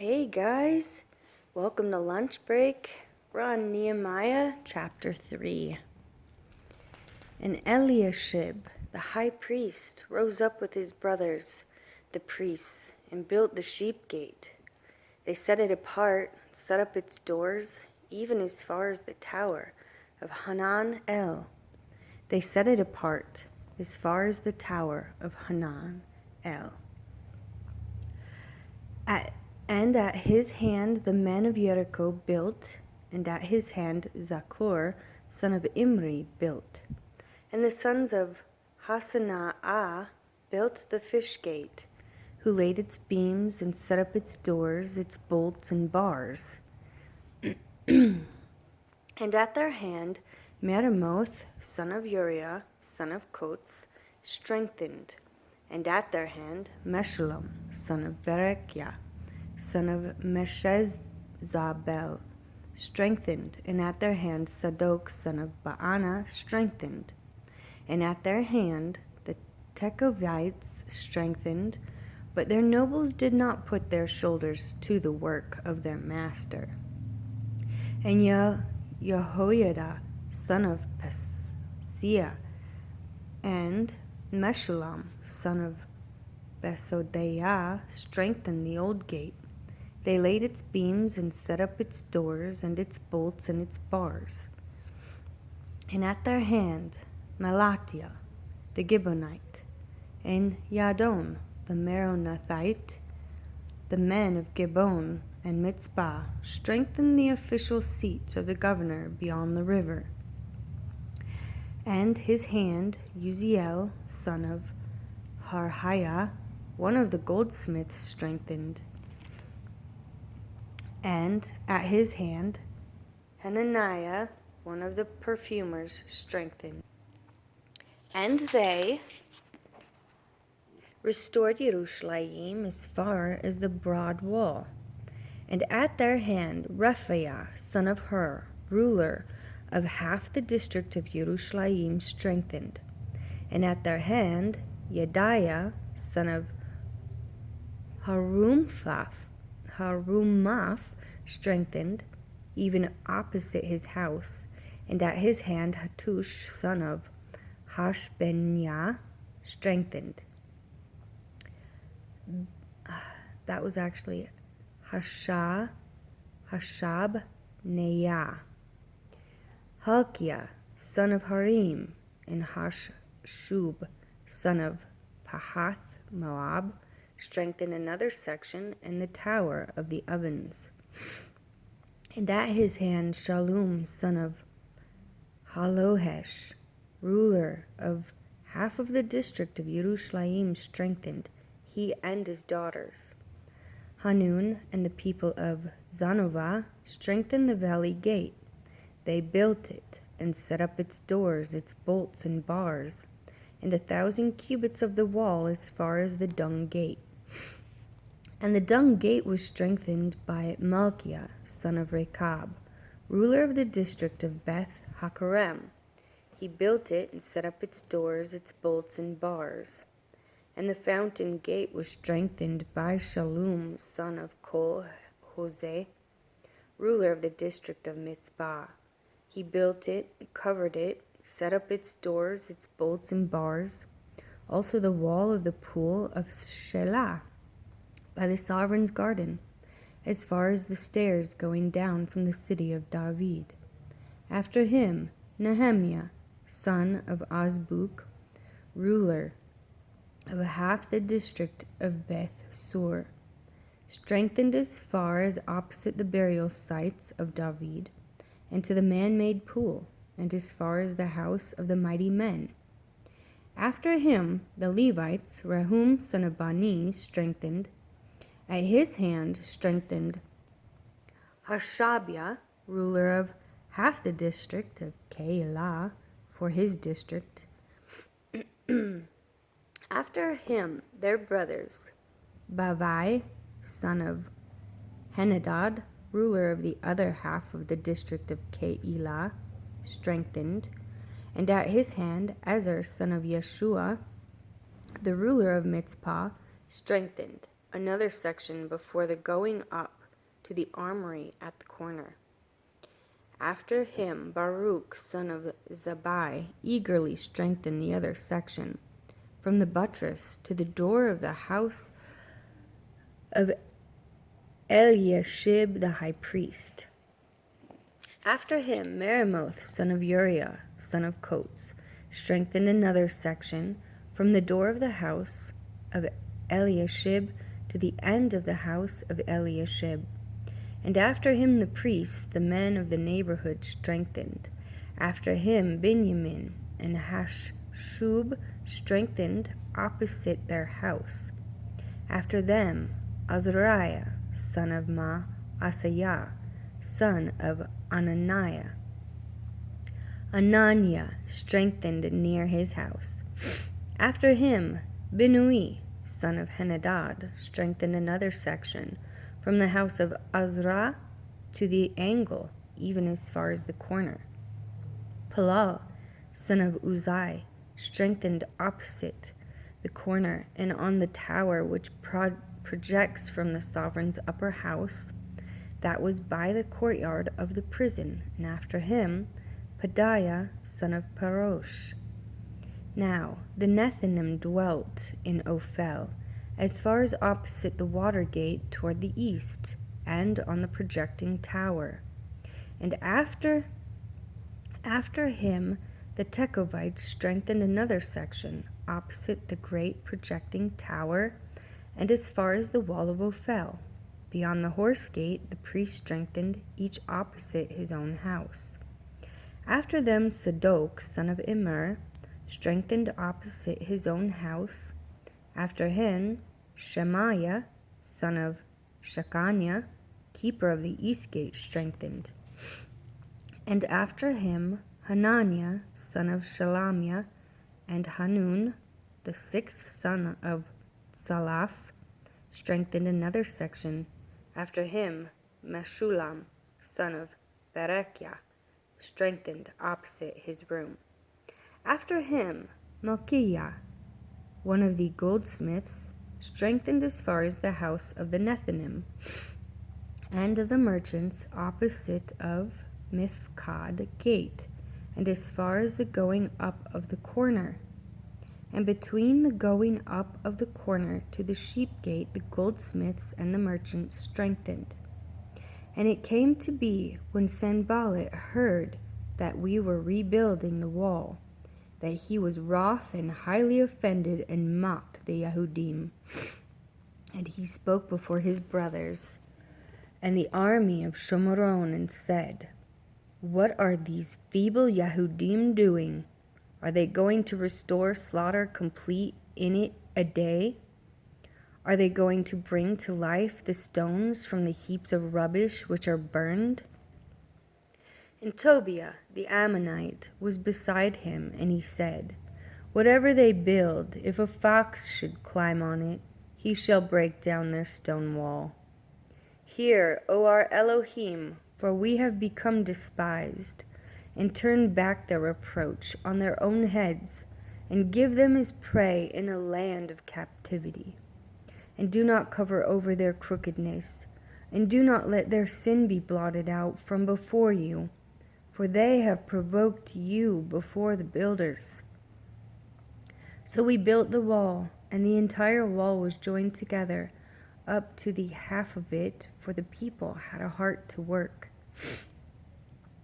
Hey guys, welcome to lunch break. We're on Nehemiah chapter 3. And Eliashib, the high priest, rose up with his brothers, the priests, and built the sheep gate. They set it apart, set up its doors, even as far as the tower of Hanan El. They set it apart as far as the tower of Hanan El. And at his hand the men of Jericho built, and at his hand Zakur, son of Imri, built. And the sons of Hasanah built the fish gate, who laid its beams and set up its doors, its bolts and bars. And at their hand Meremoth, son of Uriah, son of Kots, strengthened. And at their hand Meshullam, son of Berechiah, son of Meshezabel, strengthened. And at their hand Sadok, son of Baana, strengthened. And at their hand the Tekovites strengthened, but their nobles did not put their shoulders to the work of their master. And Jehoiada, son of Paseah, and Meshullam, son of Besodeiah, strengthened the old gate. They laid its beams and set up its doors and its bolts and its bars. And at their hand Melatiah, the Gibeonite, and Yadon, the Meronothite, the men of Gibeon and Mitzpah, strengthened the official seat of the governor beyond the river. And his hand Uziel, son of Harhiah, one of the goldsmiths, strengthened. And at his hand Hananiah, one of the perfumers, strengthened. And they restored Yerushalayim as far as the broad wall. And at their hand Rephaiah, son of Hur, ruler of half the district of Yerushalayim, strengthened. And at their hand Yediah, son of Harumaph, strengthened, even opposite his house. And at his hand Hattush, son of Hashbeniah, strengthened. That was actually Hashabneah. Hilkiah, son of Harim, and Hashub, son of Pahath Moab, strengthened another section and the tower of the ovens. And at his hand Shallum, son of Halohesh, ruler of half of the district of Yerushalayim, strengthened, he and his daughters. Hanun and the people of Zanovah strengthened the valley gate. They built it and set up its doors, its bolts and bars, and 1,000 cubits of the wall as far as the dung gate. And the dung gate was strengthened by Malchiah, son of Rechab, ruler of the district of Beth Hakerem. He built it and set up its doors, its bolts and bars. And the fountain gate was strengthened by Shallum, son of Kol-Hoseh, ruler of the district of Mitzpah. He built it, covered it, set up its doors, its bolts and bars, also the wall of the pool of Shelah by the sovereign's garden, as far as the stairs going down from the city of David. After him, Nehemiah, son of Azbuk, ruler of half the district of Beth Sur, strengthened as far as opposite the burial sites of David, and to the man-made pool, and as far as the house of the mighty men. After him, the Levites, Rahum, son of Bani, strengthened. At his hand strengthened Hashabiah, ruler of half the district of Keilah, for his district. After him, their brothers, Bavai, son of Henadad, ruler of the other half of the district of Keilah, strengthened. And at his hand Ezer, son of Yeshua, the ruler of Mitzpah, strengthened. another section before the going up to the armory at the corner. After him, Baruch, son of Zabbai, eagerly strengthened the other section, from the buttress to the door of the house of Eliashib the high priest. After him, Meremoth, son of Uriah, son of Coates, strengthened another section, from the door of the house of Eliashib to the end of the house of Eliashib. And after him the priests, the men of the neighborhood, strengthened. After him Benjamin and Hashub strengthened opposite their house. After them Azariah, son of Maaseiah, son of Ananiah, strengthened near his house. After him Binui, son of Henadad, strengthened another section, from the house of Azra to the angle, even as far as the corner. Palal, son of Uzai, strengthened opposite the corner and on the tower which projects from the sovereign's upper house, that was by the courtyard of the prison. And after him Pedaiah, son of Parosh. Now the Nethinim dwelt in Ophel, as far as opposite the water gate toward the east, and on the projecting tower. And after him the Tekovites strengthened another section, opposite the great projecting tower, and as far as the wall of Ophel. Beyond the horse gate the priests strengthened, each opposite his own house. After them Sadok, son of Immer, strengthened opposite his own house. After him Shemaiah, son of Shechaniah, keeper of the east gate, strengthened. And after him Hananiah, son of Shelemiah, and Hanun, the sixth son of Salaph, strengthened another section. After him Meshullam, son of Berechiah, strengthened opposite his room. After him Malchiah, one of the goldsmiths, strengthened as far as the house of the Nethinim, and of the merchants opposite of Mifkad gate, and as far as the going up of the corner. And between the going up of the corner to the sheep gate the goldsmiths and the merchants strengthened. And it came to be, when Sanballat heard that we were rebuilding the wall, that he was wroth and highly offended, and mocked the Yahudim. And he spoke before his brothers and the army of Shomoron, and said, What are these feeble Yahudim doing? Are they going to restore slaughter complete in it a day? Are they going to bring to life the stones from the heaps of rubbish which are burned? And Tobiah the Ammonite was beside him, and he said, Whatever they build, if a fox should climb on it, he shall break down their stone wall. Hear, O our Elohim, for we have become despised, and turn back their reproach on their own heads, and give them as prey in a land of captivity. And do not cover over their crookedness, and do not let their sin be blotted out from before you, for they have provoked you before the builders. So we built the wall, and the entire wall was joined together up to the half of it, for the people had a heart to work.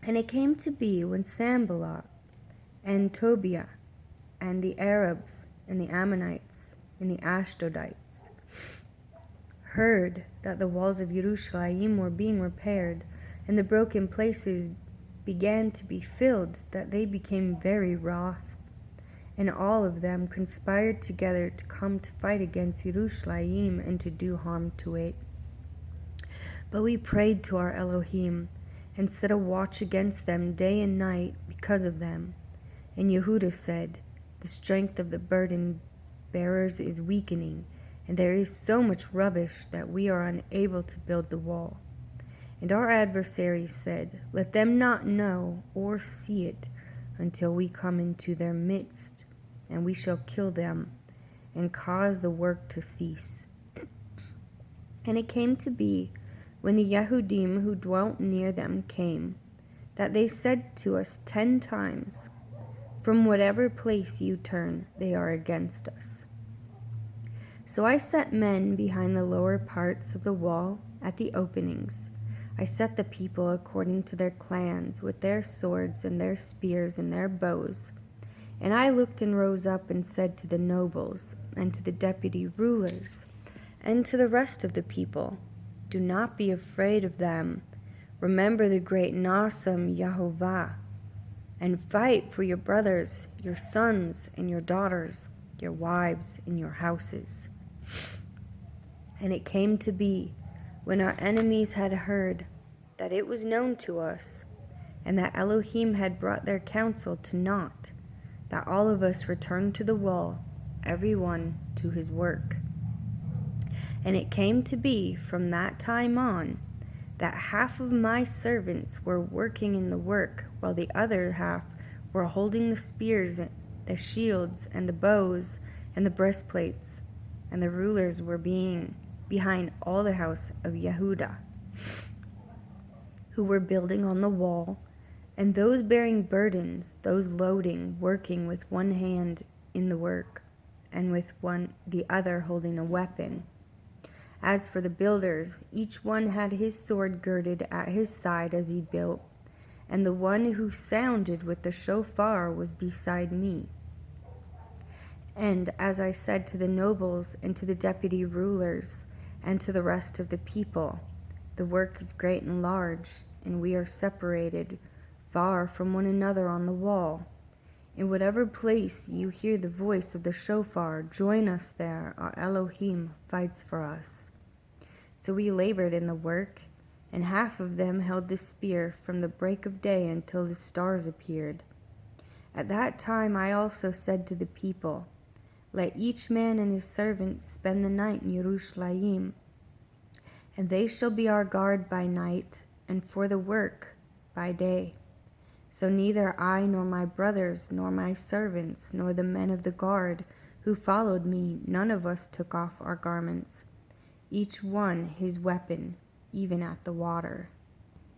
And it came to be, when Sanballat and Tobiah and the Arabs and the Ammonites and the Ashdodites heard that the walls of Yerushalayim were being repaired, and the broken places began to be filled, that they became very wroth, and all of them conspired together to come to fight against Yerushalayim and to do harm to it. But we prayed to our Elohim, and set a watch against them day and night because of them. And Yehuda said, The strength of the burden bearers is weakening, and there is so much rubbish that we are unable to build the wall. And our adversaries said, Let them not know or see it until we come into their midst, and we shall kill them and cause the work to cease. And it came to be, when the Yehudim who dwelt near them came, that they said to us 10 times, "From whatever place you turn, they are against us." So I set men behind the lower parts of the wall at the openings. I set the people according to their clans, with their swords and their spears and their bows. And I looked and rose up and said to the nobles, and to the deputy rulers, and to the rest of the people, "Do not be afraid of them. Remember the great and awesome Yehovah, and fight for your brothers, your sons and your daughters, your wives and your houses." And it came to be, when our enemies had heard that it was known to us, and that Elohim had brought their counsel to naught, that all of us returned to the wall, every one to his work. And it came to be from that time on, that half of my servants were working in the work, while the other half were holding the spears, the shields, and the bows, and the breastplates, and the rulers were behind all the house of Yehudah, who were building on the wall, and those bearing burdens, those loading, working with one hand in the work, and with the other holding a weapon. As for the builders, each one had his sword girded at his side as he built, and the one who sounded with the shofar was beside me. And as I said to the nobles and to the deputy rulers and to the rest of the people, the work is great and large, and we are separated far from one another on the wall. In whatever place you hear the voice of the shofar, join us there. Our Elohim fights for us. So we labored in the work, and half of them held the spear from the break of day until the stars appeared. At that time I also said to the people, "Let each man and his servant spend the night in Yerushalayim, and they shall be our guard by night, and for the work by day." So neither I nor my brothers, nor my servants, nor the men of the guard who followed me, none of us took off our garments, each one his weapon, even at the water.